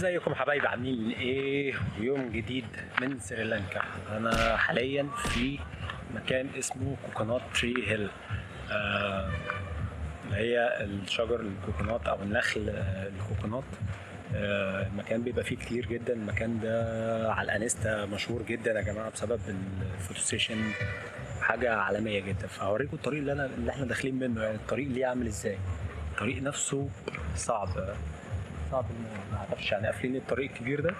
ازيكم حبايبي، عاملين ايه؟ يوم جديد من سريلانكا. انا حاليا في مكان اسمه كوكونات تري هيل، اللي هي الشجر الكوكونات او النخل الكوكونات. المكان بيبقى فيه كتير جدا. المكان ده على الانستا مشهور جدا يا جماعه بسبب الفوتو ستيشن، حاجه عالميه جدا. فهوريكم الطريق اللي احنا داخلين منه. يعني الطريق ليه عامل ازاي. الطريق نفسه صعب ما اعرفش، يعني قافلين الطريق الكبير ده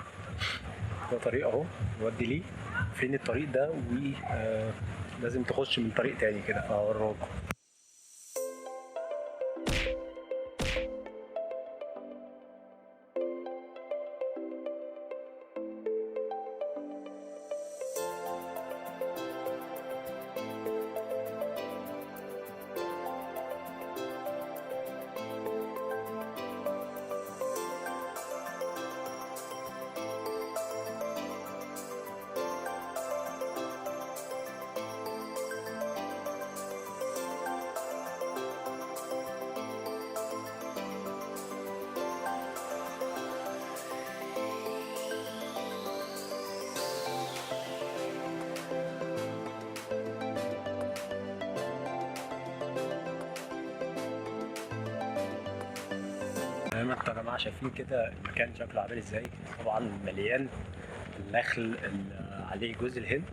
طريق اهو يودي ليه، قافلين الطريق ده ولازم تخش من طريق تاني كده. فهوريكم. زي ما انتوا يا جماعه شايفين كده المكان شكله عامل ازاي. طبعا مليان النخل اللي عليه جوز الهند.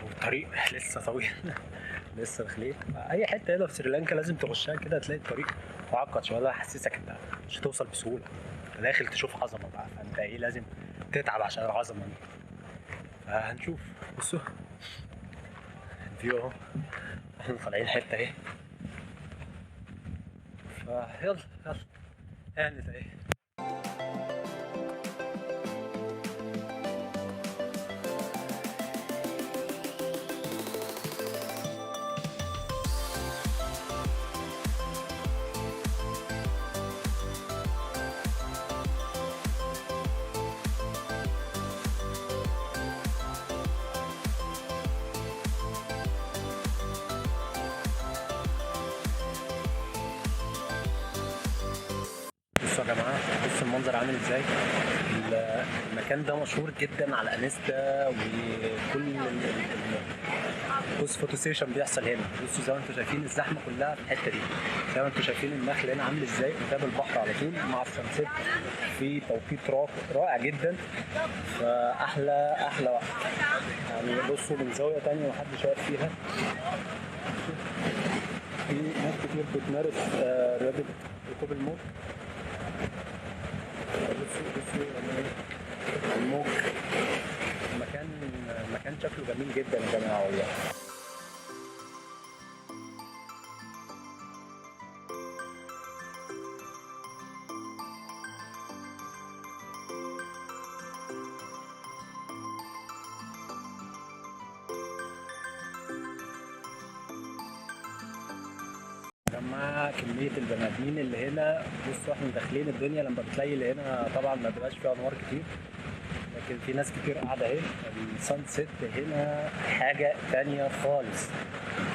والطريق لسه طويل لسه داخلين. اي حته هنا في سريلانكا لازم تخشها كده هتلاقي الطريق معقد شويه، يحسسك انت مش هتوصل بسهوله. انت داخل تشوف عظمه بقى، فانت ايه لازم تتعب عشان العظمه دي. فهنشوف. بصوا الفيو اهو، احنا طالعين حته اهي. فيلا هانت اهي. بصوا يا جماعه، بصوا المنظر عامل ازاي. المكان ده مشهور جدا على انستا، وكل بص فوتو ستيشن بيحصل هنا. بصوا زي ما انتم شايفين الزحمه كلها في الحته دي. زي ما انتم شايفين النخل هنا عامل ازاي قدام البحر على طول مع السنسيت في توقيت رائع جدا. فاحلى وقت. يعني بصوا من زاويه تانية محدش واقف فيها. في ناس كتير بتمارس رياضه ركوب الموج. بصوا الموج. المكان شكله جميل جدا يا جماعه والله. مع كمية البني آدمين اللي هنا. بصوا احنا داخلين الدنيا لما بتليل هنا طبعا ما بيبقاش فيها انوار كتير، لكن في ناس كتير قاعدة اهي. السان سيت هنا حاجة تانية خالص،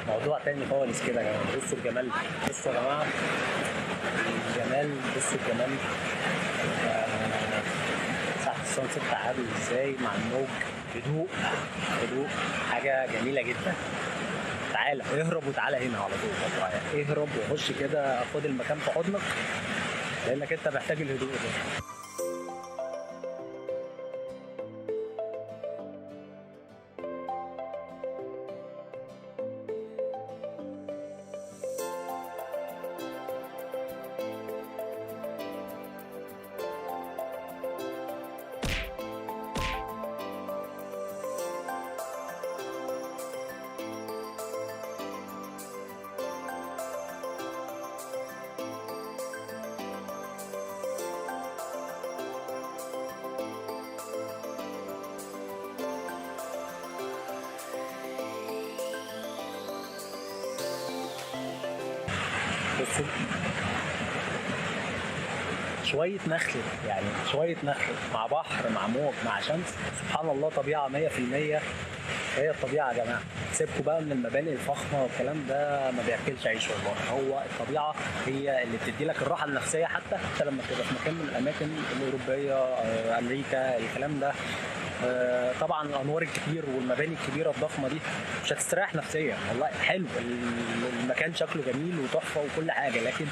موضوع تاني خالص كده يا جماعة. بصوا الجمال، بصوا يا جماعة الجمال، بصوا الجمال. ساعة السان سيت عامل ازاي مع الموج. هدوء حاجة جميلة جدا. تعالى اهرب وتعالى هنا على طول. اهرب وخش كده، خد المكان في حضنك لانك انت محتاج الهدوء ده. بصوا شوية نخل، يعني شوية نخل مع بحر مع موج مع شمس. سبحان الله، طبيعة 100%. هي الطبيعة يا جماعة. سيبكوا بقى من المباني الفخمه والكلام ده، ما بياكلش عيش والله. هو الطبيعه هي اللي بتدي لك الراحه النفسيه، حتى لما تبقى في مكان من الاماكن الاوروبيه، امريكا، الكلام ده. طبعا الانوار الكتير والمباني الكبيره الضخمه دي مش هتستريح نفسيا. والله حلو المكان شكله جميل وتحفه وكل حاجه، لكن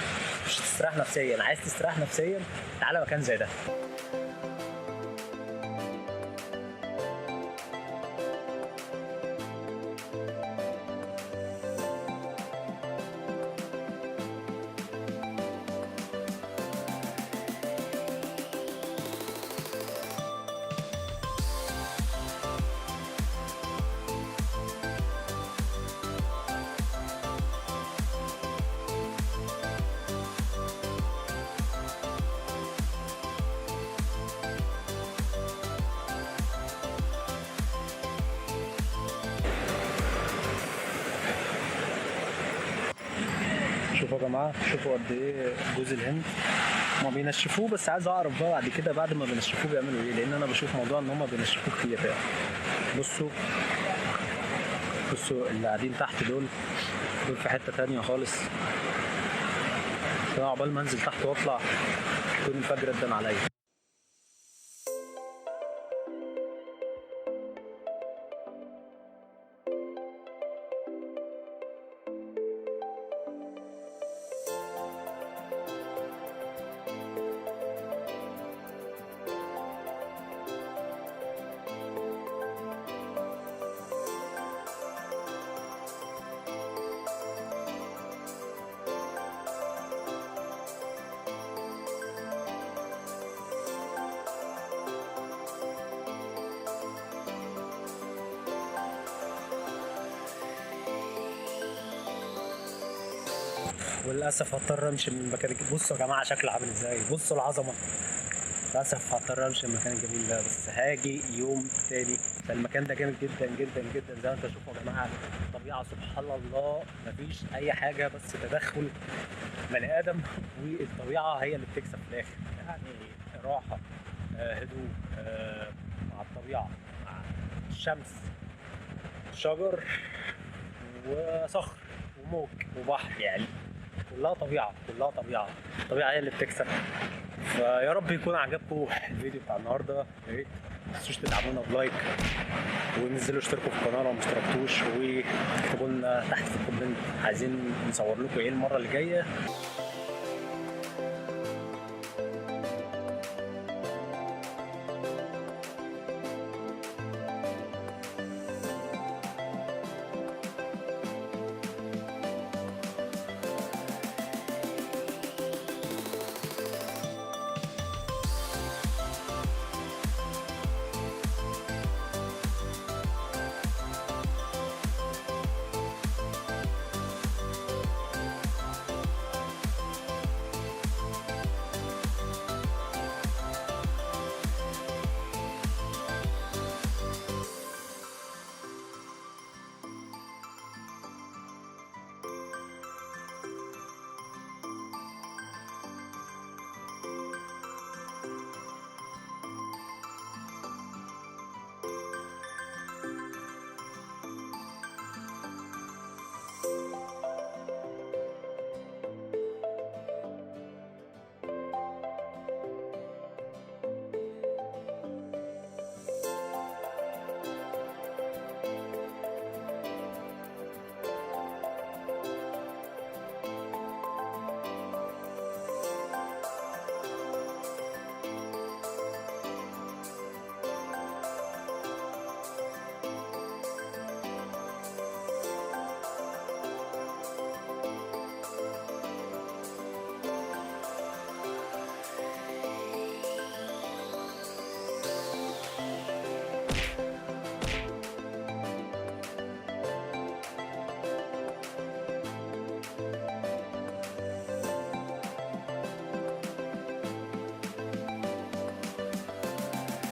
مش هتستريح نفسيا. عايز تستريح نفسيا تعالى مكان زي ده. شوفوا يا جماعه، شوفوا قد ايه جوز الهند. هما بينشفوه، بس عايز اعرف بقى بعد كده بعد ما بينشفوه بيعملوا ايه، لان انا بشوف موضوع ان هما بينشفوه كتير يعني. بصوا بصوا اللي قاعدين تحت دول في حته تانية خالص. انا عقبال ما انزل تحت واطلع يكون الفجر ادن عليا. وللاسف هضطر امشي من المكان بصوا يا جماعه شكله عامل ازاي، بصوا العظمه. للاسف هضطر امشي من المكان الجميل ده، بس هاجي يوم تاني. المكان ده جامد جدا جدا جدا زي ما انتوا تشوفوا يا جماعه. الطبيعه سبحان الله مفيش اي حاجه، بس تدخل بني ادم والطبيعه هي اللي بتكسب في الاخر. يعني راحه، هدوء، مع الطبيعه، مع الشمس، شجر وصخر وموج وبحر، يعني كلها طبيعه كلها طبيعه. الطبيعه هي اللي بتكسب. فيا رب يكون عجبكم الفيديو بتاع النهارده. يا ريت ما تنسوش تدعمونا بلايك، ونزلوا اشتركوا في القناه لو ما اشتركتوش، واكتبوا لنا تحت في الكومنت عايزين نصور لكم ايه المره اللي جايه.